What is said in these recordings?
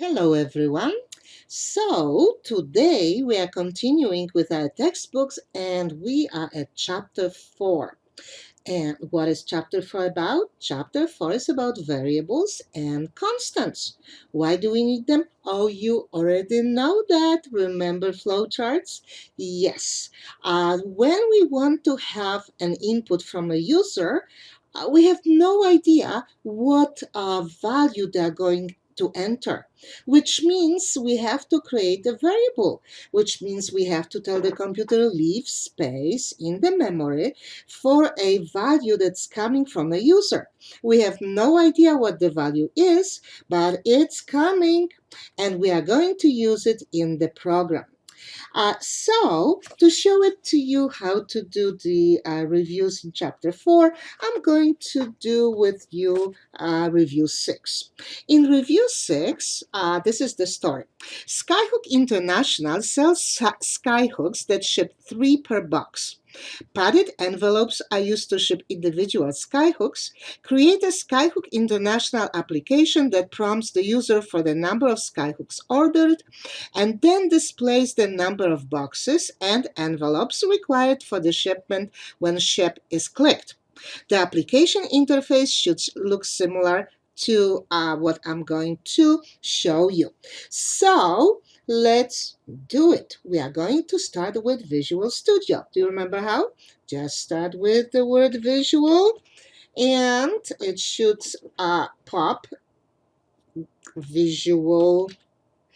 Hello everyone. So today we are continuing with our textbooks and we are at chapter 4. And what is chapter 4 about? Chapter 4 is about variables and constants. Why do we need them? Oh, you already know that. Remember flowcharts? Yes. When we want to have an input from a user, we have no idea what value they're going to enter, which means we have to create a variable, which means we have to tell the computer leave space in the memory for a value that's coming from a user. We have no idea what the value is, but it's coming and we are going to use it in the program. So to show it to you how to do the reviews in chapter 4, I'm going to do with you review 6. In review 6, this is the story. Skyhook International sells skyhooks that ship 3 per box. Padded envelopes are used to ship individual skyhooks. Create a Skyhook International application that prompts the user for the number of skyhooks ordered and then displays the number of boxes and envelopes required for the shipment when ship is clicked. The application interface should look similar to what I'm going to show you. So let's do it. We are going to start with Visual Studio. Do you remember how? Just start with the word visual and it should pop Visual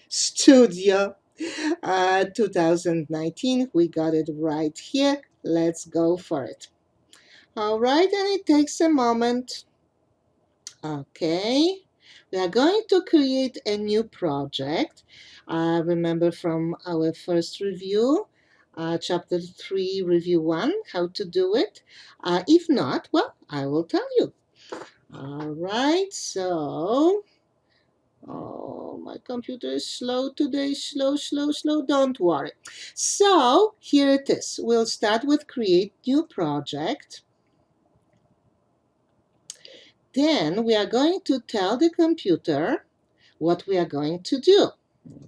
Studio 2019. We got it right here. Let's go for it. All right, and it takes a moment. Okay, we are going to create a new project. Remember from our first review, chapter 3, review 1, how to do it. If not, well, I will tell you. All right, so, oh, my computer is slow today, slow. Don't worry. So, here it is. We'll start with create new project. Then we are going to tell the computer what we are going to do.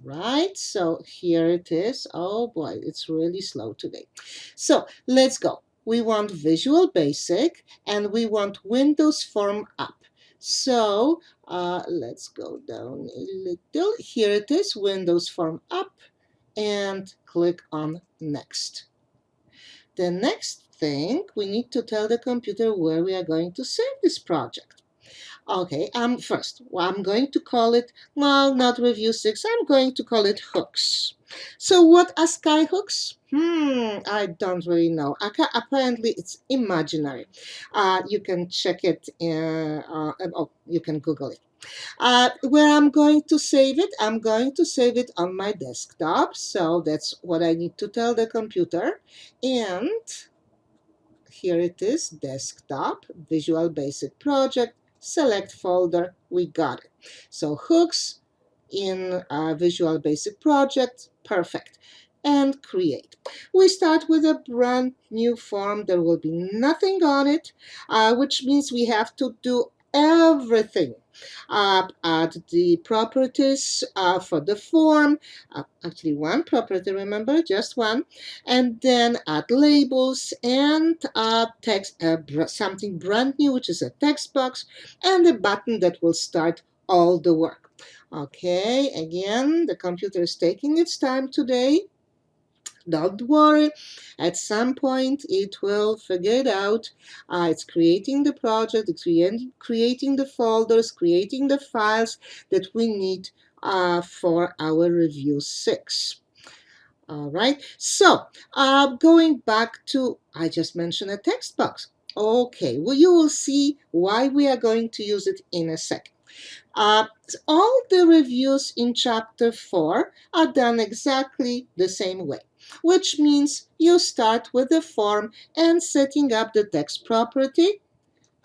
Right, so here it is. Oh boy, it's really slow today. So let's go. We want Visual Basic and we want Windows Form Up. So let's go down a little. Here it is, Windows Form Up, and click on Next. The next thing, we need to tell the computer where we are going to save this project. Okay, first, well, I'm going to call it, well, not review 6, I'm going to call it hooks. So what are skyhooks? I don't really know. Apparently, it's imaginary. You can check it, you can Google it. Where I'm going to save it, I'm going to save it on my desktop. So that's what I need to tell the computer. And here it is, desktop, Visual Basic Project, select folder, we got it. So hooks in Visual Basic Project, perfect. And create. We start with a brand new form. There will be nothing on it, which means we have to do everything. Add the properties for the form, actually one property, remember, just one, and then add labels and text, something brand new, which is a text box, and a button that will start all the work. Okay, again, the computer is taking its time today. Don't worry, at some point it will figure it out. It's creating the project, it's creating the folders, creating the files that we need for our review 6. All right, so going back to, I just mentioned a text box. Okay, well, you will see why we are going to use it in a second. All the reviews in chapter 4 are done exactly the same way, which means you start with the form and setting up the text property.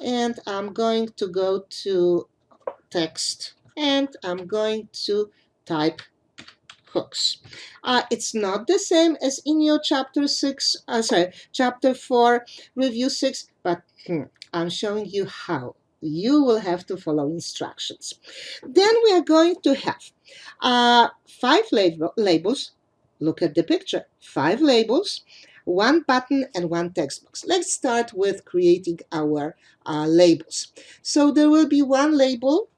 And I'm going to go to text and I'm going to type hooks. It's not the same as in your chapter 4 review 6, but I'm showing you how You will have to follow instructions. Then we are going to have 5 labels. Look at the picture. 5 labels, 1 button, and 1 text box. Let's start with creating our labels. So there will be 1 label.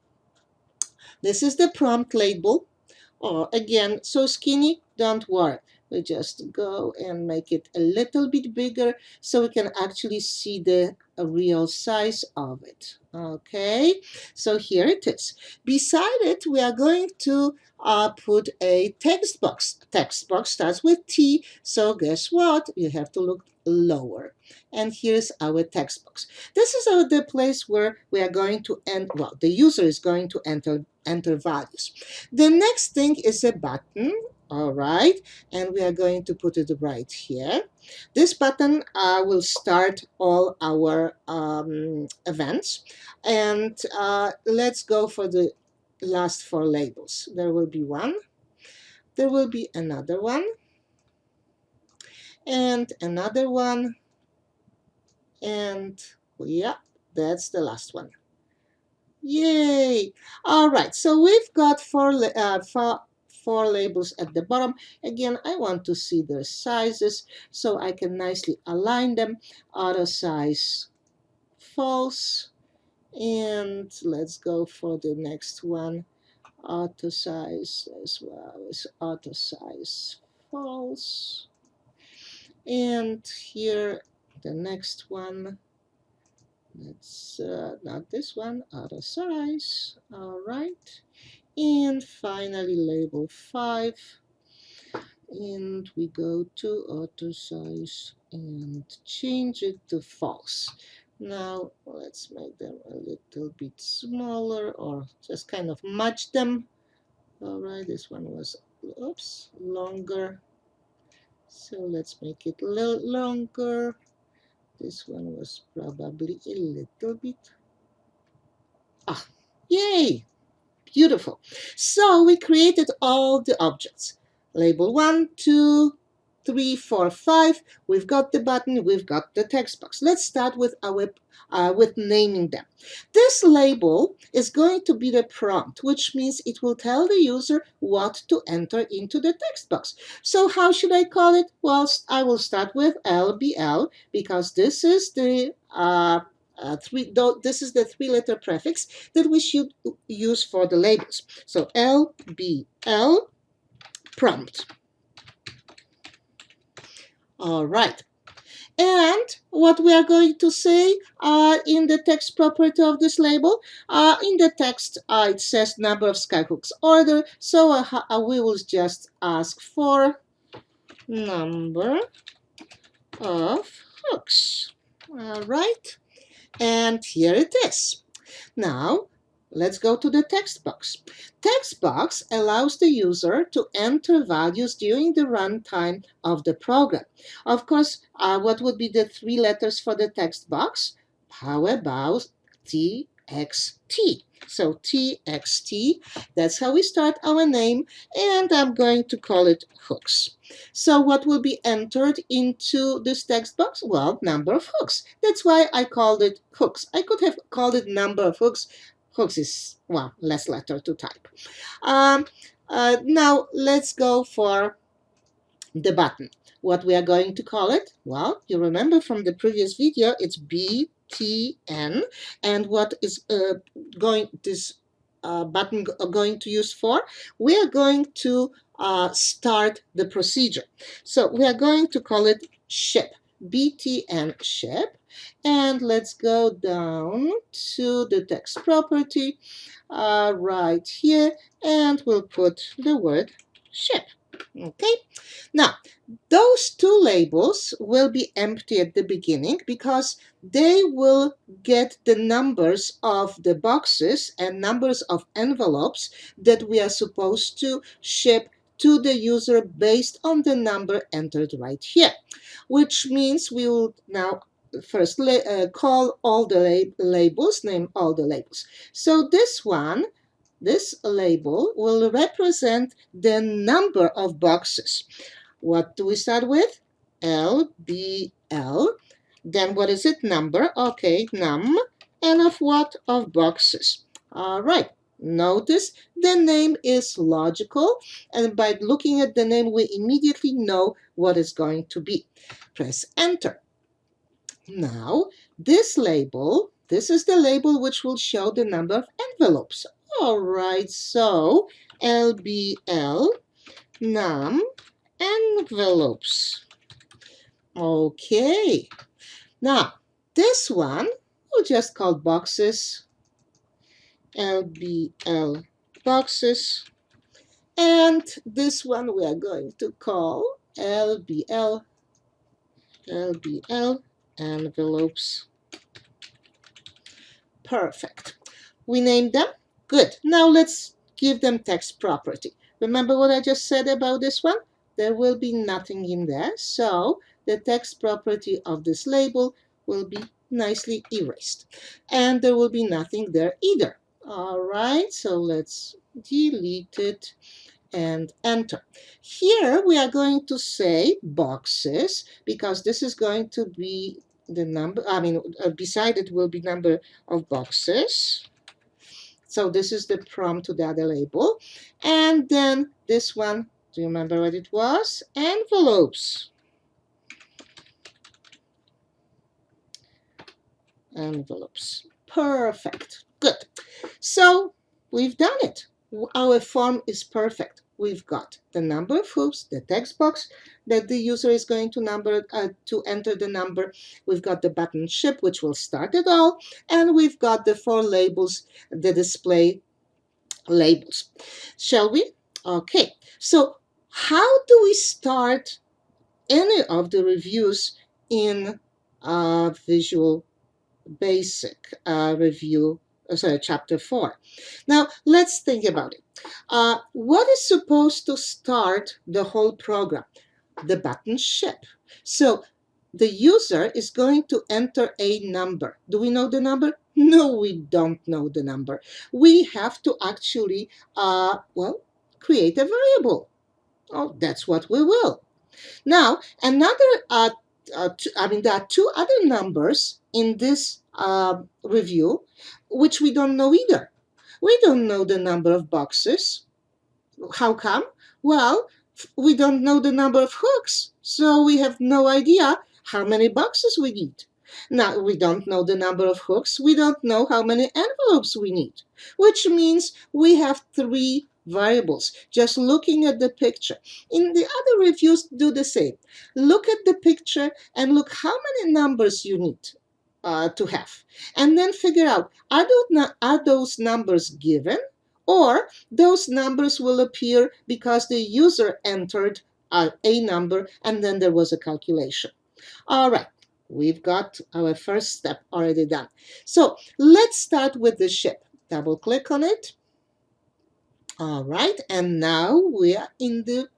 This is the prompt label. Oh, again, so skinny, don't worry. We just go and make it a little bit bigger so we can actually see the real size of it. Okay, so here it is. Beside it, we are going to put a text box. Text box starts with T, so guess what? You have to look lower. And here's our text box. This is the place where we are going to the user is going to enter values. The next thing is a button, all right, and we are going to put it right here. This button will start all our events, and let's go for the last 4 labels. There will be one, there will be another one, and another one, and yeah, that's the last one. Yay! All right, so we've got four labels at the bottom. Again, I want to see their sizes so I can nicely align them. Auto size false. And let's go for the next one. Auto size as well as auto size false. And here, the next one. That's not this one, auto size. All right. And finally, label 5. And we go to auto size and change it to false. Now, let's make them a little bit smaller or just kind of match them. All right, this one was, oops, longer. So let's make it a little longer. This one was probably a little bit. Yay! Beautiful. So we created all the objects. Label 1, 2, 3, 4, 5. We've got the button, we've got the text box. Let's start with with naming them. This label is going to be the prompt, which means it will tell the user what to enter into the text box. So how should I call it? Well, I will start with LBL because this is the this is the 3-letter prefix that we should use for the labels. So LBL prompt. All right. And what we are going to say in the text property of this label, in the text it says number of skyhooks order, so we will just ask for number of hooks. All right, and here it is. Now, let's go to the text box. Text box allows the user to enter values during the runtime of the program. Of course, what would be the 3 letters for the text box? How about TXT? So TXT, that's how we start our name, and I'm going to call it hooks. So what will be entered into this text box? Well, number of hooks. That's why I called it hooks. I could have called it number of hooks. Hooks is, well, less letter to type. Now let's go for the button. What we are going to call it? Well, you remember from the previous video, it's BTN. And what is this button going to use for? We are going to start the procedure. So we are going to call it ship, BTN ship. And let's go down to the text property right here, and we'll put the word ship. Okay, now those 2 labels will be empty at the beginning because they will get the numbers of the boxes and numbers of envelopes that we are supposed to ship to the user based on the number entered right here, which means we will now first call all the labels, name all the labels. So this label will represent the number of boxes. What do we start with? LBL. Then what is it? Number. Okay, num. and of what? Of boxes. All right. Notice the name is logical, and by looking at the name, we immediately know what it's going to be. Press enter. Now, this label, this is the label which will show the number of envelopes. All right, so LBL num envelopes. Okay, now this one we'll just call boxes, LBL boxes, and this one we are going to call LBL envelopes. Perfect. We named them. Good. Now let's give them text property. Remember what I just said about this one? There will be nothing in there, so the text property of this label will be nicely erased. And there will be nothing there either. All right, so let's delete it and enter. Here we are going to say boxes because this is going to be the number, beside it will be number of boxes. So this is the prompt to the other label. And then this one, do you remember what it was? Envelopes. Envelopes. Perfect. Good. So we've done it. Our form is perfect. We've got the number of hoops, the text box that the user is going to enter the number. We've got the button ship, which will start it all. And we've got the 4 labels, the display labels. Shall we? Okay. So how do we start any of the reviews in Visual Basic review, chapter 4. Now, let's think about it. What is supposed to start the whole program? The button ship. So the user is going to enter a number. Do we know the number? No, we don't know the number. We have to actually, create a variable. Oh, that's what we will. Now, there are 2 other numbers in this review, which we don't know either. We don't know the number of boxes. How come? Well, we don't know the number of hooks, so we have no idea how many boxes we need. Now, we don't know the number of hooks. We don't know how many envelopes we need, which means we have 3 variables. Just looking at the picture. In the other reviews, do the same. Look at the picture and look how many numbers you need to have. And then figure out, are those numbers given? Or those numbers will appear because the user entered a number and then there was a calculation. All right, we've got our first step already done. So let's start with the ship. Double click on it. All right, and now we are in the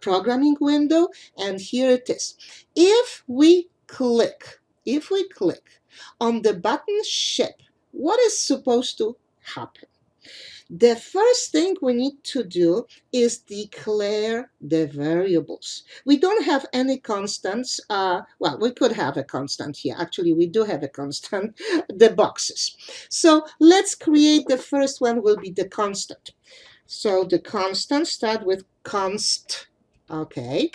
programming window, and here it is. If we click on the button ship, what is supposed to happen? The first thing we need to do is declare the variables. We don't have any constants. We could have a constant here. Actually, we do have a constant, the boxes. So let's create the first one will be the constant. So the constant start with const. Okay.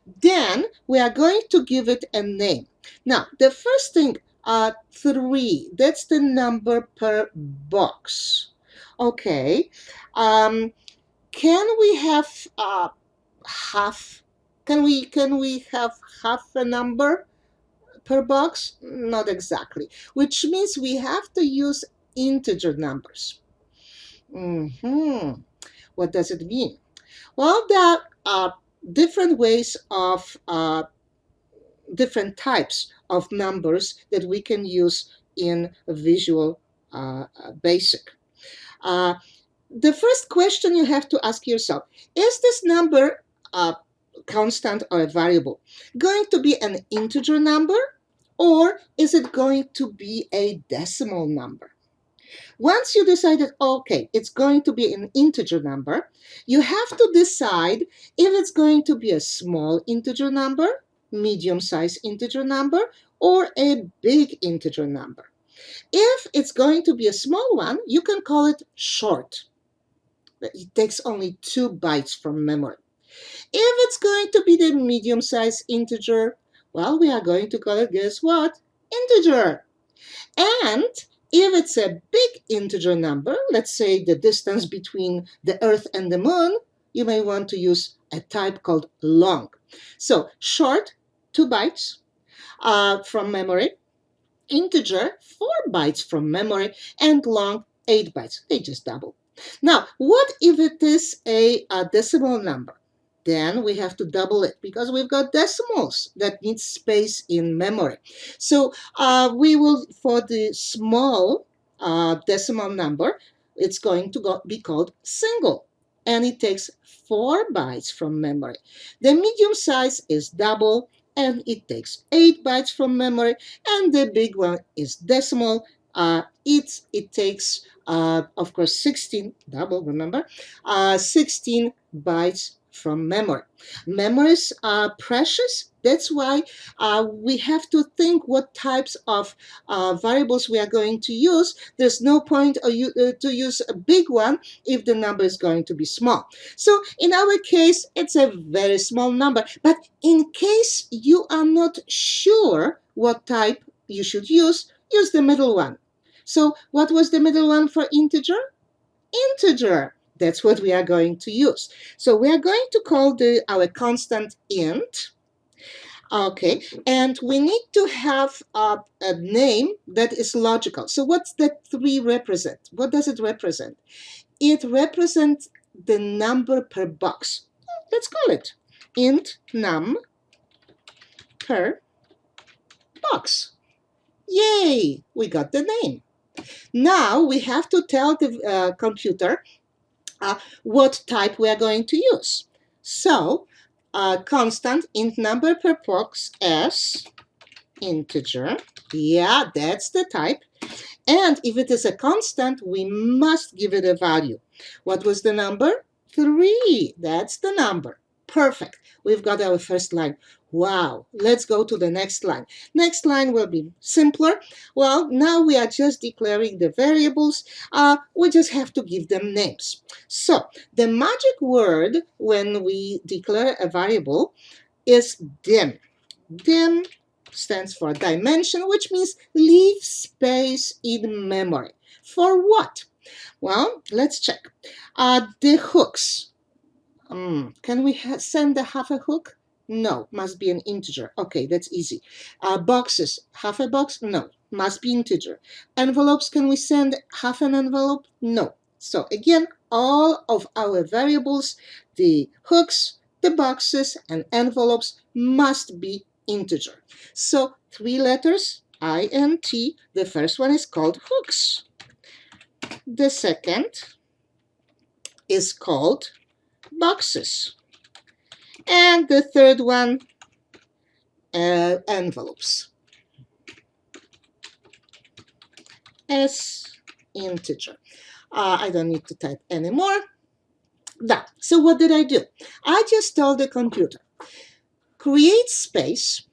Then we are going to give it a name. Now, the first thing, 3. That's the number per box. Okay. Can we have half? Can we have half a number per box? Not exactly. Which means we have to use integer numbers. What does it mean? Well, there are different ways of different types of numbers that we can use in Visual Basic. The first question you have to ask yourself, is this number a constant or a variable going to be an integer number, or is it going to be a decimal number? Once you decided, okay, it's going to be an integer number, you have to decide if it's going to be a small integer number, medium-sized integer number, or a big integer number. If it's going to be a small one, you can call it short. It takes only 2 bytes from memory. If it's going to be the medium-sized integer, well, we are going to call it, guess what? Integer. And if it's a big integer number, let's say the distance between the Earth and the Moon, you may want to use a type called long. So short, 2 bytes from memory, integer, 4 bytes from memory, and long, 8 bytes. They just double. Now, what if it is a decimal number? Then we have to double it because we've got decimals that need space in memory. So we will, for the small decimal number, it's going to be called single. And it takes 4 bytes from memory. The medium size is double, and it takes 8 bytes from memory. And the big one is decimal. It takes, of course, 16, double, remember, 16 bytes from memory. Memories are precious. That's why we have to think what types of variables we are going to use. There's no point to use a big one if the number is going to be small. So in our case, it's a very small number. But in case you are not sure what type you should use the middle one. So what was the middle one for integer? Integer. That's what we are going to use. So we are going to call our constant int. Okay, and we need to have a name that is logical. So what's that 3 represent? What does it represent? It represents the number per box. Let's call it int num per box. Yay, we got the name. Now we have to tell the computer what type we are going to use. So constant int number per box as integer. Yeah, that's the type. And if it is a constant, we must give it a value. What was the number? 3. That's the number. Perfect. We've got our first line. Wow. Let's go to the next line. Next line will be simpler. Well, now we are just declaring the variables. We just have to give them names. So the magic word when we declare a variable is dim. Dim stands for dimension, which means leave space in memory. For what? Well, let's check. The hooks. Can we send a half a hook? No, must be an integer. Okay, that's easy. Boxes, half a box? No, must be integer. Envelopes, can we send half an envelope? No. So again, all of our variables, the hooks, the boxes, and envelopes must be integer. So 3 letters, int. The first one is called hooks. The second is called boxes. And the third one, envelopes. As integer. I don't need to type anymore. Done. So what did I do? I just told the computer, create space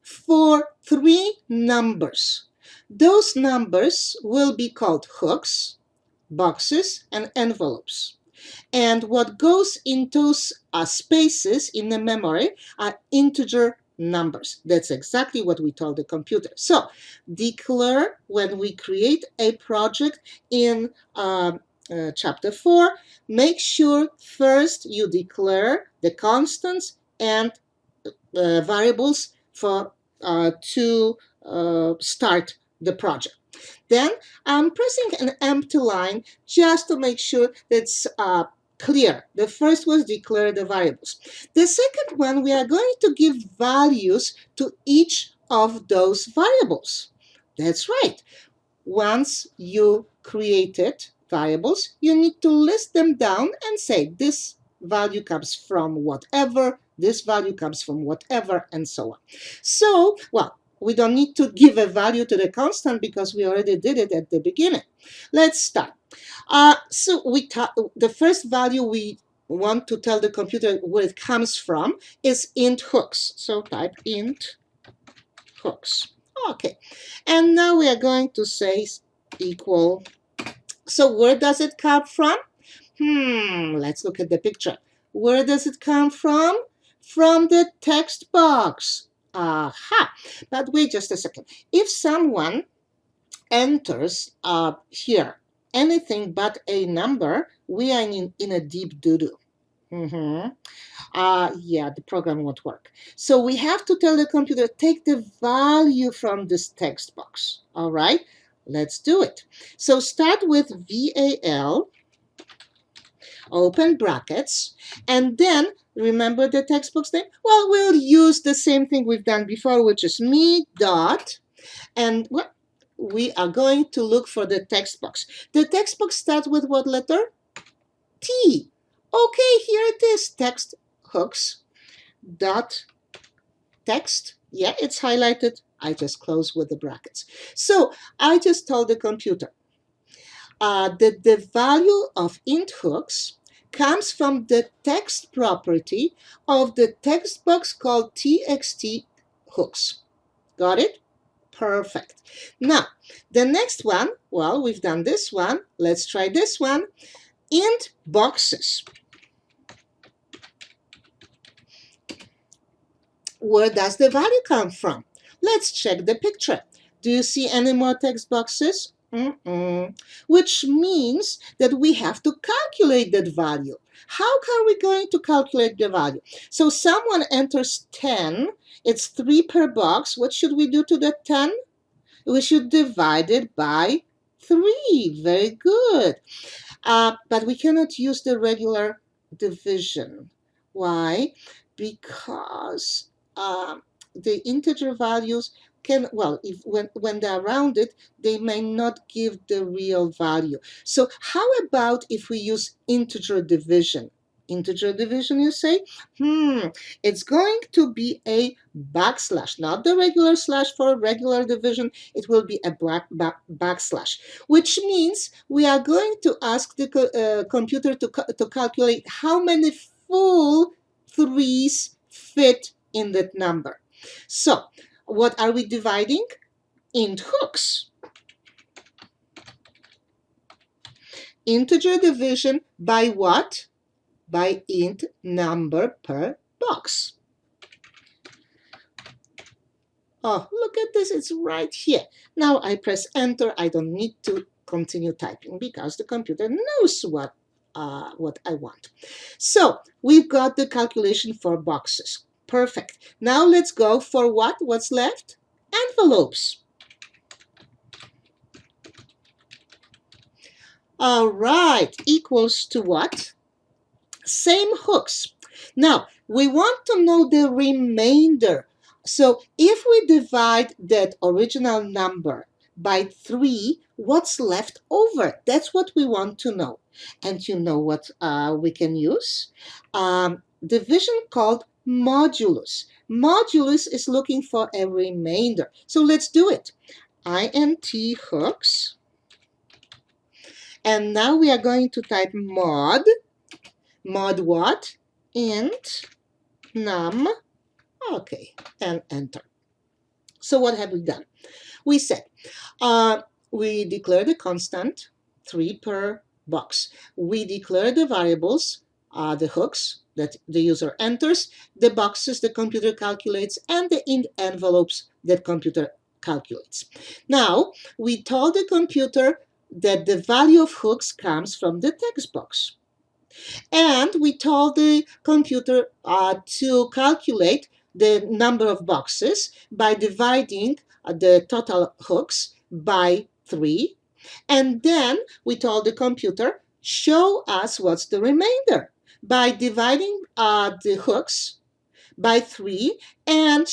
for 3 numbers. Those numbers will be called hooks, boxes, and envelopes. And what goes in those spaces in the memory are integer numbers. That's exactly what we told the computer. So declare, when we create a project in chapter 4, make sure first you declare the constants and variables for to start the project. Then I'm pressing an empty line just to make sure that's clear. The first was declare the variables. The second one, we are going to give values to each of those variables. That's right. Once you created variables, you need to list them down and say this value comes from whatever, this value comes from whatever, and so on. So, well, we don't need to give a value to the constant because we already did it at the beginning. Let's start. So the first value we want to tell the computer where it comes from is int hooks. So type int hooks. Okay. And now we are going to say equal. So where does it come from? Let's look at the picture. Where does it come from? From the text box. Aha. But wait just a second. If someone enters here anything but a number, we are in a deep doo-doo. Yeah, the program won't work. So we have to tell the computer, take the value from this text box. All right, let's do it. So start with VAL, open brackets, and then remember the text box name? Well, we'll use the same thing we've done before, which is me dot, and what? We are going to look for the text box. The text box starts with what letter? T. Okay, here it is, text hooks dot text. Yeah, it's highlighted. I just close with the brackets. So I just told the computer that the value of int hooks comes from the text property of the text box called txt hooks. Got it? Perfect. Now, the next one, well, we've done this one. Let's try this one. Int boxes. Where does the value come from? Let's check the picture. Do you see any more text boxes? Which means that we have to calculate that value. How are we going to calculate the value? So someone enters 10. It's 3 per box. What should we do to the 10? We should divide it by 3. Very good. But we cannot use the regular division. Why? Because the integer values can, well, if when they're rounded, they may not give the real value. So how about if we use integer division? Integer division, you say? It's going to be a backslash, not the regular slash for regular division. It will be a backslash, which means we are going to ask the computer to calculate how many full 3's fit in that number. So what are we dividing? Int hooks. Integer division by what? By int number per box. Oh, look at this, it's right here. Now I press enter. I don't need to continue typing because the computer knows what I want. So we've got the calculation for boxes. Perfect. Now let's go for what? What's left? Envelopes. All right, equals to what? Same hooks. Now, we want to know the remainder. So if we divide that original number by 3, what's left over? That's what we want to know. And you know what we can use? Division called modulus. Modulus is looking for a remainder. So let's do it. int hooks. And now we are going to type mod. Mod what? Int num. Okay, and enter. So what have we done? We said we declare the constant 3 per box. We declare the variables, the hooks that the user enters, the boxes the computer calculates, and the int envelopes that computer calculates. Now, we told the computer that the value of hooks comes from the text box. And we told the computer to calculate the number of boxes by dividing the total hooks by 3. And then we told the computer, show us what's the remainder by dividing the hooks by 3 and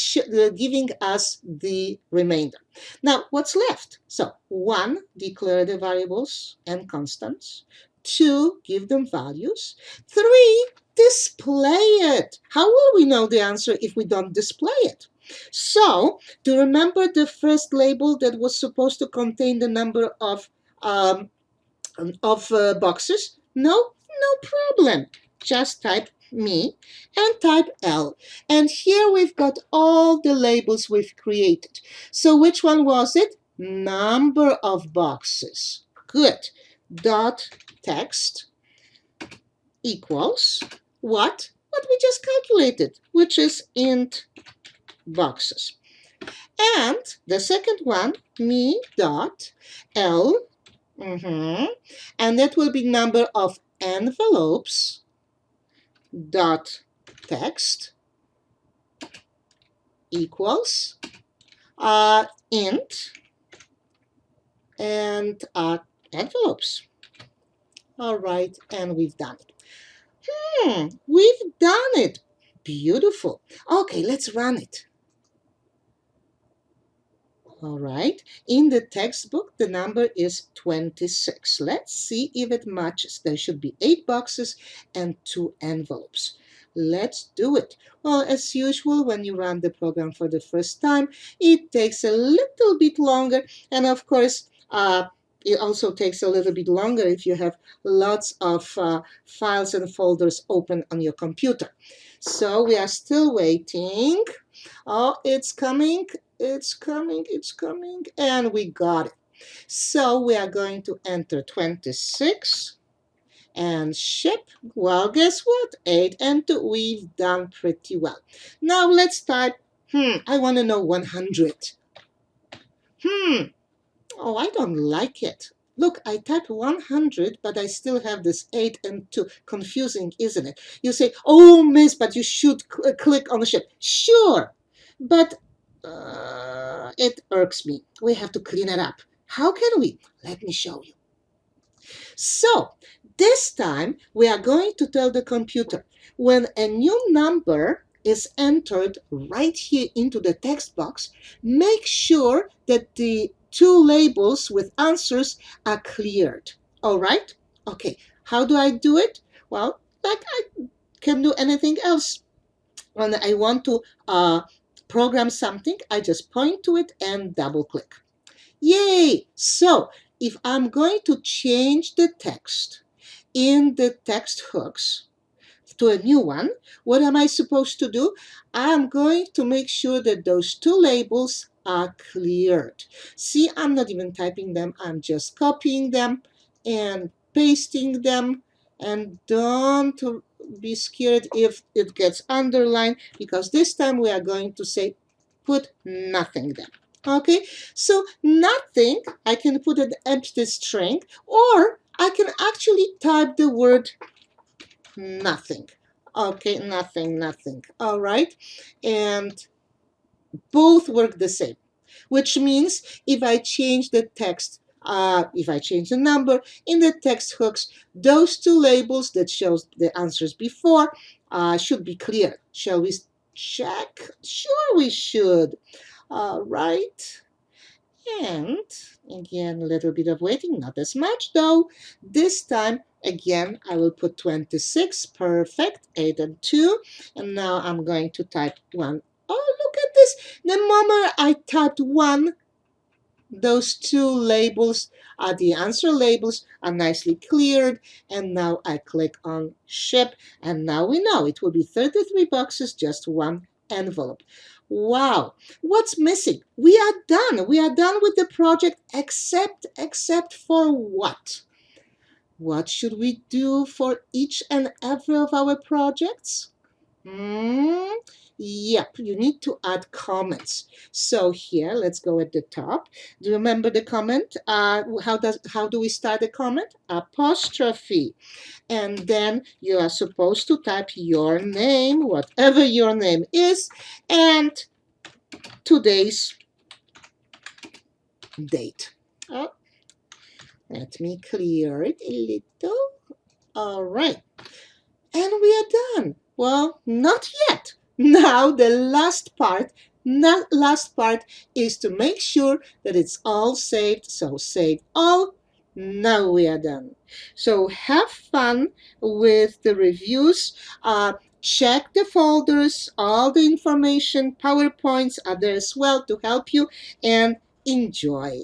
giving us the remainder. Now, what's left? So 1, declare the variables and constants. 2, give them values. 3, display it. How will we know the answer if we don't display it? So, do you remember the first label that was supposed to contain the number of boxes? No problem. Just type me, and type L. And here we've got all the labels we've created. So which one was it? Number of boxes. Good. Dot text equals what? What we just calculated, which is int boxes. And the second one, me dot L, and that will be number of envelopes dot text equals int and envelopes. All right, and we've done it. We've done it. Beautiful. Okay, let's run it. All right, in the textbook, the number is 26. Let's see if it matches. There should be 8 boxes and 2 envelopes. Let's do it. Well, as usual, when you run the program for the first time, it takes a little bit longer. And of course, it also takes a little bit longer if you have lots of files and folders open on your computer. So we are still waiting. Oh, it's coming, it's coming, it's coming, and we got it. So we are going to enter 26 and ship. Well, guess what? 8 and 2. We've done pretty well. Now let's type, I want to know 100. Oh, I don't like it. Look, I typed 100, but I still have this 8 and 2. Confusing, isn't it? You say, oh, miss, but you should click on the ship. Sure, but it irks me. We have to clean it up. How can we? Let me show you. So, this time, we are going to tell the computer, when a new number is entered right here into the text box, make sure that the 2 labels with answers are cleared. All right? Okay, how do I do it? Well, like I can do anything else. When I want to program something, I just point to it and double click. Yay! So, if I'm going to change the text in the text hooks to a new one, what am I supposed to do? I'm going to make sure that those 2 labels are cleared. See, I'm not even typing them. I'm just copying them and pasting them. And don't be scared if it gets underlined, because this time we are going to say put nothing there. Okay, so nothing, I can put an empty string, or I can actually type the word nothing. Okay, nothing, nothing. All right, and both work the same, which means if I change the text, if I change the number in the text hooks, those 2 labels that shows the answers before should be clear. Shall we check? Sure, we should. All right. And again, a little bit of waiting, not as much though. This time, again, I will put 26. Perfect. 8 and 2. And now I'm going to type 1. Oh, look at this. The moment I typed 1, those 2 labels, the answer labels, are nicely cleared. And now I click on ship. And now we know it will be 33 boxes, just 1 envelope. Wow, what's missing? We are done. We are done with the project, except for what? What should we do for each and every of our projects? Yep, you need to add comments. So here, let's go at the top. Do you remember the comment? How do we start a comment? Apostrophe. And then you are supposed to type your name, whatever your name is, and today's date. Oh, let me clear it a little. All right. And we are done. Well, not yet. Now the last part is to make sure that it's all saved. So save all. Now we are done. So have fun with the reviews. Check the folders, all the information, PowerPoints are there as well to help you, and enjoy.